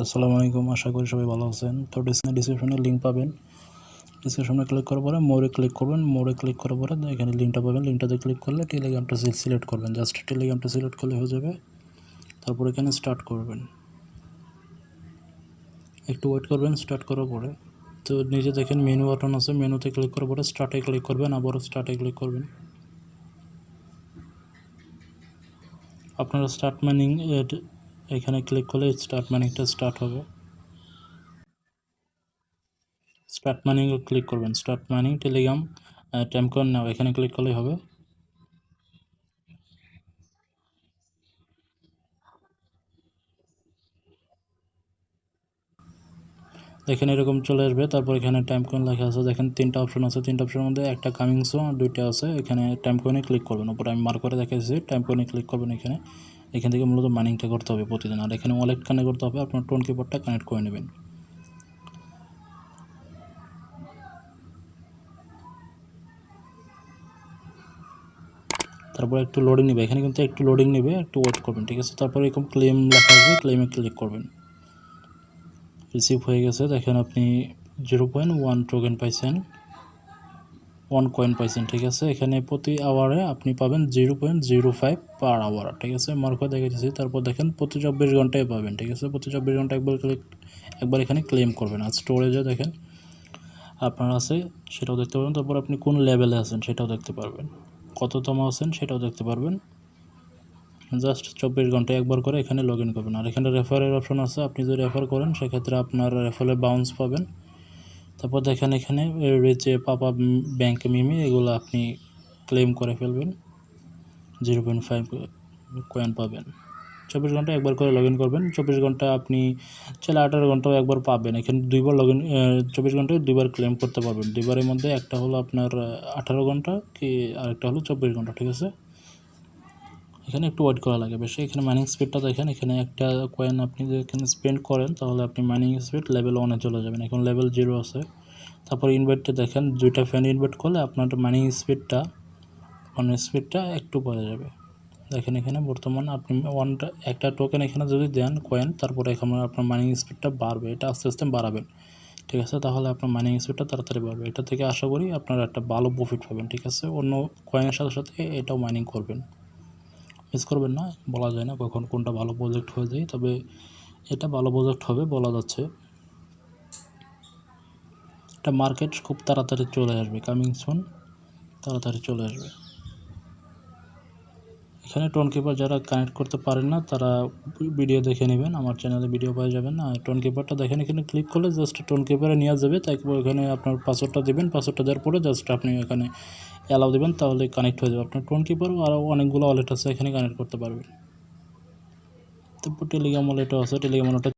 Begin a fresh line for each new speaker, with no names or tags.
আসসালামু আলাইকুম, আশা করি সবাই ভালো আছেন। তো ডিসক্রিপশনে লিঙ্ক পাবেন। ডিসক্রিপশনে ক্লিক করার পরে মোরে ক্লিক করবেন। মোরে ক্লিক করার পরে এখানে লিঙ্কটা পাবেন। লিঙ্কটাতে ক্লিক করলে টেলিগ্রামটা সিলেক্ট করবেন। জাস্ট টেলিগ্রামটা সিলেক্ট করলে হয়ে যাবে। তারপর এখানে স্টার্ট করবেন। একটু ওয়েট করবেন স্টার্ট করার পরে। তো নিচে দেখেন মেনু বাটন আছে, মেনুতে ক্লিক করার পরে স্টার্টে ক্লিক করবেন, আবারও স্টার্টে ক্লিক করবেন। আপনারা স্টার্ট মাইনিং এখানে ক্লিক করলে স্টার্ট মাইনিংটা স্টার্ট হবে। স্টার্ট মাইনিং ক্লিক করবেন। স্টার্ট মাইনিং টেলিগ্রাম টাইমকয়েন নাও এখানে ক্লিক করলেই হবে। দেখেন এরকম চলে আসবে। তারপর এখানে টাইম কয়েন লেখা আছে, দেখেন তিনটা অপশন আছে। তিনটা অপশনের মধ্যে একটা কামিং সুন আর দুইটা আছে। এখানে টাইম কয়েনে ক্লিক করবেন। উপরে আমি মার্ক করে দেখাচ্ছি, টাইম কয়েনে ক্লিক করবেন। এখান থেকে মূলত মাইনিংটা করতে হবে প্রতিদিন। আর এখানে ওয়ালেট কানেক্ট করতে হবে, আপনার টোন কিপারটা কানেক্ট করে নেবেন। তারপর একটু লোডিং নেবে, এখানে কিন্তু একটু লোডিং নেবে, একটু ওয়েট করবেন, ঠিক আছে। তারপরে এরকম ক্লেম লেখা আসবে, ক্লেমে ক্লিক করবেন। রিসিভ হয়ে গেছে, দেখেন আপনি 0.1 টোকেন পাইছেন, 1 কয়েন পাইছেন, ঠিক আছে। এখানে প্রতি আওয়ারে আপনি পাবেন 0.05 পার আওয়ার, ঠিক আছে। মার্ক দেখাচ্ছি। তারপর দেখেন প্রতি 24 ঘন্টায় পাবেন, ঠিক আছে। প্রতি 24 ঘন্টা একবার এখানে ক্লেম করবেন। আর স্টোরেজে দেখেন আপনার আছে, সেটাও দেখতে পারবেন। তারপর আপনি কোন লেভেলে আছেন সেটাও দেখতে পারবেন, কততম আছেন সেটাও দেখতে পারবেন। জাস্ট 24 ঘন্টায় একবার করে এখানে লগ ইন করবেন। আর এখানে রেফারের অপশন আছে, আপনি যদি রেফার করেন সেক্ষেত্রে আপনার রেফারে বাউন্স পাবেন। তারপর দেখেন এখানে রিচে পাপা ব্যাংক মিমি এগুলো আপনি ক্লেম করে ফেলবেন, 0.5 কয়েন পাবেন। 24 ঘন্টা একবার করে লগ ইন করবেন। 24 ঘন্টা আপনি চাইলে 18 ঘন্টাও একবার পাবেন। এখানে দুইবার লগ ইন, 24 ঘন্টায় দুইবার ক্লেম করতে পারবেন। দুইবারের মধ্যে একটা হলো আপনার 18 ঘন্টা কি, আরেকটা হলো 24 ঘন্টা, ঠিক আছে। এখানে একটু ওয়েট করা লাগে বেশি। এখানে মাইনিং স্পিডটা দেখেন, এখানে একটা কয়েন আপনি যদি এখানে স্পেন্ড করেন তাহলে আপনি মাইনিং স্পিড লেভেল 1-এ চলে যাবেন। এখন লেভেল 0 আছে। তারপর ইনভাইটটা দেখেন, 2টা ফ্যান ইনভাইট করলে আপনার মাইনিং স্পিডটা একটু পড়ে যাবে। দেখেন এখানে বর্তমান আপনি একটা টোকেন এখানে যদি দেন কয়েন, তারপরে এখানে আপনার মাইনিং স্পিডটা বাড়বে। এটা আস্তে আস্তে বাড়াবেন, ঠিক আছে। তাহলে আপনার মাইনিং স্পিডটা তাড়াতাড়ি বাড়বে। এটা থেকে আশা করি আপনারা একটা ভালো প্রফিট পাবেন, ঠিক আছে। অন্য কয়েনের সাথে সাথে এটাও মাইনিং করবেন, মিস করবেন না। বলা যায় না কখন কোনটা ভালো প্রজেক্ট হয়ে যায়, তবে এটা ভালো প্রজেক্ট হবে বলা যাচ্ছে। এটা মার্কেট খুব তাড়াতাড়ি চলে আসবে, কামিং সুন, তাড়াতাড়ি চলে আসবে। এখানে টোন কিপার যারা কানেক্ট করতে পারেন না তারা ভিডিও দেখে নেবেন, আমার চ্যানেলে ভিডিও পাওয়া যাবে না। টোন কিপারটা দেখেন, এখানে ক্লিক করলে জাস্ট টোন কিপারে নিয়ে যাবে। তারপর এখানে আপনার পাসওয়ার্ডটা দেবেন, পাসওয়ার্ডটা দেওয়ার পরে জাস্ট আপনি এখানে অ্যালাউ দেবেন, তাহলে কানেক্ট হয়ে যাবে। আপনার টোন কিপারও আরও অনেকগুলো ওয়ালেট আছে, এখানে কানেক্ট করতে পারবেন। তারপর টেলিগ্রাম ওয়ালেটও আছে, টেলিগ্রাম ওয়ালেটে